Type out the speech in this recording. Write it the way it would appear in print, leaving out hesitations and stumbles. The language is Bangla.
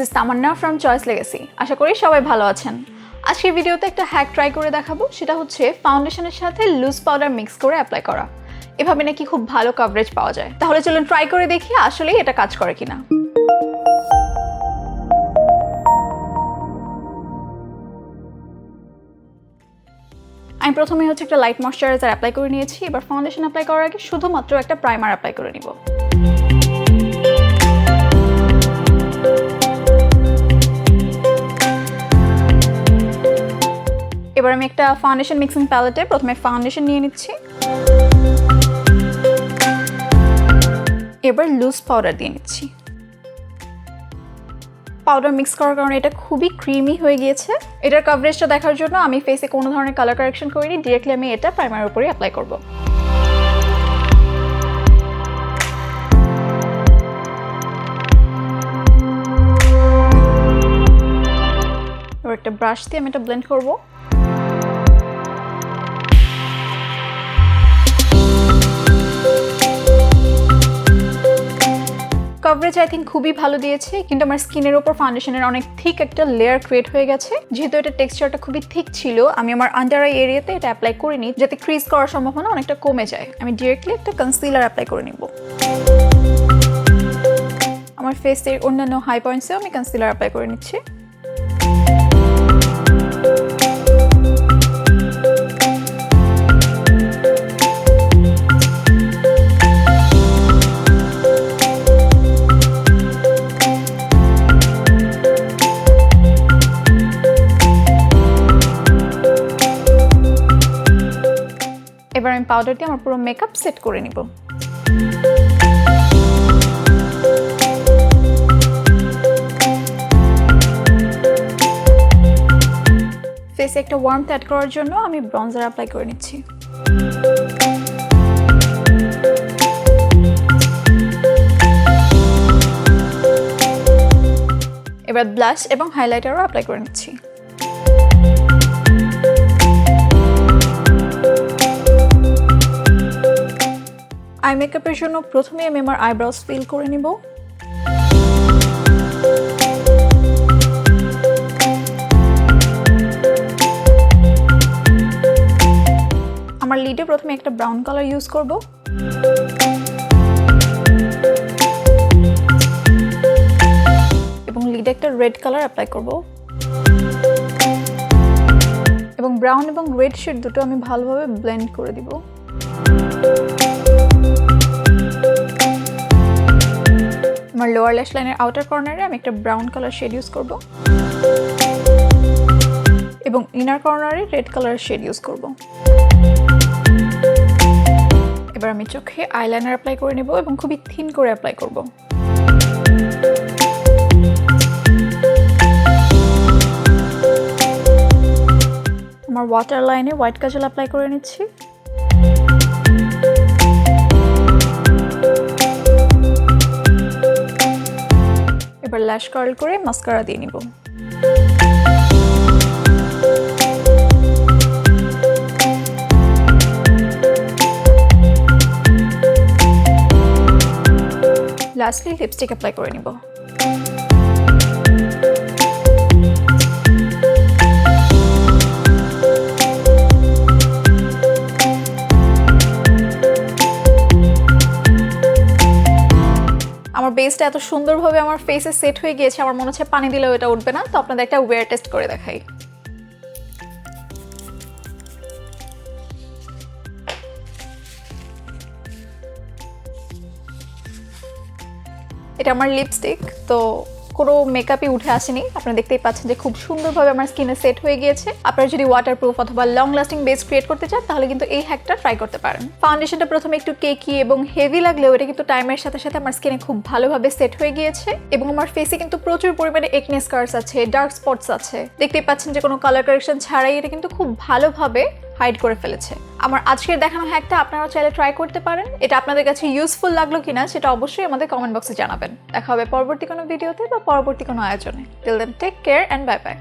is Tamanna from Choice Legacy. আশা করি সবাই ভালো আছেন। আজকের ভিডিওতে একটা হ্যাক ট্রাই করে দেখাবো, সেটা হচ্ছে ফাউন্ডেশনের সাথে লুজ পাউডার মিক্স করে অ্যাপ্লাই করা। এভাবে নাকি খুব ভালো কভারেজ পাওয়া যায়। তাহলে চলুন ট্রাই করে দেখি আসলেই এটা কাজ করে কিনা। আমি প্রথমে একটা লাইট ময়শ্চারাইজার অ্যাপ্লাই করে নিয়েছি। এবার ফাউন্ডেশন অ্যাপ্লাই করার আগে শুধুমাত্র একটা প্রাইমার অ্যাপ্লাই করে নিব। এবার আমি একটা ফাউন্ডেশন মিক্সিং প্যালেটে প্রথমে ফাউন্ডেশন নিয়ে নিচ্ছি। এবার লুজ পাউডার দিয়ে নিচ্ছি। পাউডার মিক্স করার কারণে এটা খুবই ক্রিমি হয়ে গিয়েছে। এটার কভারেজটা দেখার জন্য আমি ফেসে কোনো ধরনের কালার কারেকশন করিনি, ডিরেক্টলি আমি এটা প্রাইমারের উপরে অ্যাপ্লাই করব। এবার একটা ব্রাশ দিয়ে আমি এটা ব্লেন্ড করব। কভারেজ আই থিঙ্ক খুবই ভালো দিয়েছে, কিন্তু আমার স্কিনের ওপর ফাউন্ডেশনের অনেক থিক একটা লেয়ার ক্রিয়েট হয়ে গেছে। যেহেতু এটা টেক্সচারটা খুবই থিক ছিল, আমি আমার আন্ডার আই এরিয়াতে এটা অ্যাপ্লাই করিনি, যাতে ক্রিজ করার সম্ভাবনা অনেকটা কমে যায়। আমি ডিরেক্টলি একটা কনসিলার অ্যাপ্লাই করে নিব। আমার ফেসের অন্যান্য হাই পয়েন্টসেও আমি কনসিলার অ্যাপ্লাই করে নিচ্ছি। এবার আমি পাউডার দিয়ে আমার পুরো মেকআপ সেট করে নিব। ফেসে একটা ওয়ার্মথ অ্যাড করার জন্য আমি ব্রঞ্জার অ্যাপ্লাই করে নিচ্ছি। এবার ব্লাশ এবং হাইলাইটারও অ্যাপ্লাই করে নিচ্ছি। আই মেকআপের জন্য প্রথমে আমি আমার আইব্রোস ফিল করে নিব। আমার লিডে প্রথমে একটা ব্রাউন কালার ইউজ করব। এবং লিডে একটা রেড কালার অ্যাপ্লাই করব। এবং ব্রাউন এবং রেড শেড দুটো আমি ভালোভাবে ব্লেন্ড করে দিব। আমার লোয়ার ল্যাশ লাইনের আউটার কর্নারে আমি একটা ব্রাউন কালার শেড ইউজ করব এবং ইনার কর্নারে রেড কালার শেড ইউজ করব। এবার আমি চোখে আইলাইনার অ্যাপ্লাই করে নেব এবং খুবই থিন করে অ্যাপ্লাই করব। আমার ওয়াটার লাইনে হোয়াইট কাজল অ্যাপ্লাই করে নিচ্ছি। এবার ল্যাশ কার্ল করে মাস্কারা দিয়ে নিব। লাস্টলি লিপস্টিক অ্যাপ্লাই করে নিব। আমার বেসটা এত সুন্দরভাবে আমার ফেসে সেট হয়ে গিয়েছে, আমার মনে হচ্ছে পানি দিলেও এটা উঠবে না। তো আপনাদের একটা ওয়্যার টেস্ট করে দেখাই। এটা আমার লিপস্টিক, তো কোনো মেকআপই উঠে আসেনি। আপনারা দেখতেই পাচ্ছেন যে খুব সুন্দরভাবে আমার স্কিনে সেট হয়ে গিয়েছে। আপনারা যদি ওয়াটারপ্রুফ অথবা লং লাস্টিং বেস ক্রিয়েট করতে চান, তাহলে কিন্তু এই হ্যাকটা ট্রাই করতে পারেন। ফাউন্ডেশনটা প্রথমে একটু কেকি এবং হেভি লাগলেও এটা কিন্তু টাইমের সাথে সাথে আমার স্কিনে খুব ভালোভাবে সেট হয়ে গিয়েছে। এবং আমার ফেসে কিন্তু প্রচুর পরিমাণে একনে স্কার্স আছে, ডার্ক স্পটস আছে। দেখতেই পাচ্ছেন যে কোনো কালার কারেকশন ছাড়াই এটা কিন্তু খুব ভালোভাবে হাইড করে ফেলেছে। আমার আজকের দেখানো হ্যাকটা আপনারা চাইলে ট্রাই করতে পারেন। এটা আপনাদের কাছে ইউজফুল লাগলো কিনা সেটা অবশ্যই আমাদের কমেন্ট বক্সে জানাবেন। দেখা হবে পরবর্তী কোনো ভিডিওতে বা পরবর্তী কোনো আয়োজনে। Till then take care and bye by.